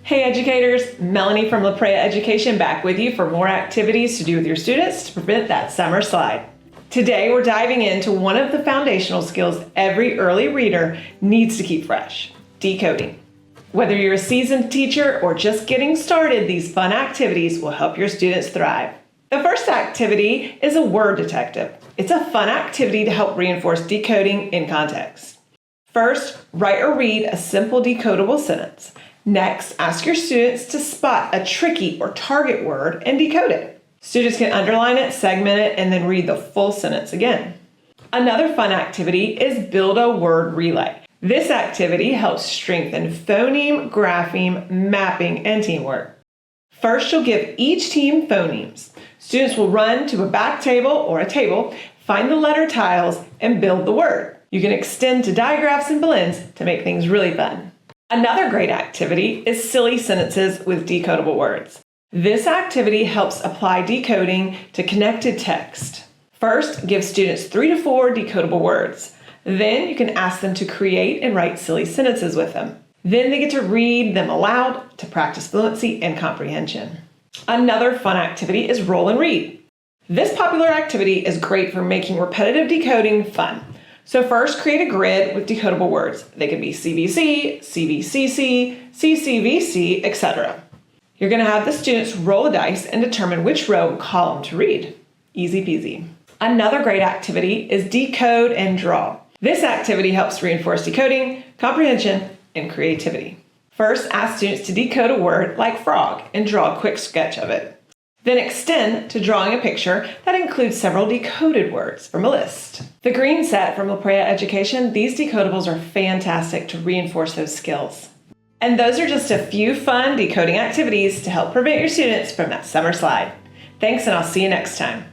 Hey educators, Melanie from Laprea Education back with you for more activities to do with your students to prevent that summer slide. Today we're diving into one of the foundational skills every early reader needs to keep fresh, decoding. Whether you're a seasoned teacher or just getting started, these fun activities will help your students thrive. The first activity is a word detective. It's a fun activity to help reinforce decoding in context. First, write or read a simple decodable sentence. Next, ask your students to spot a tricky or target word and decode it. Students can underline it, segment it, and then read the full sentence again. Another fun activity is build a word relay. This activity helps strengthen phoneme, grapheme, mapping, and teamwork. First, you'll give each team phonemes. Students will run to a back table or a table, find the letter tiles, and build the word. You can extend to digraphs and blends to make things really fun. Another great activity is silly sentences with decodable words. This activity helps apply decoding to connected text. First, give students 3 to 4 decodable words. Then you can ask them to create and write silly sentences with them. Then they get to read them aloud to practice fluency and comprehension. Another fun activity is roll and read. This popular activity is great for making repetitive decoding fun. So first, create a grid with decodable words. They can be CBC, CVCC, CCVC, etc. You're going to have the students roll a dice and determine which row and column to read. Easy peasy. Another great activity is decode and draw. This activity helps reinforce decoding, comprehension, and creativity. First, ask students to decode a word like frog and draw a quick sketch of it. Then extend to drawing a picture that includes several decoded words from a list. The green set from Laprea Education, these decodables are fantastic to reinforce those skills. And those are just a few fun decoding activities to help prevent your students from that summer slide. Thanks, and I'll see you next time.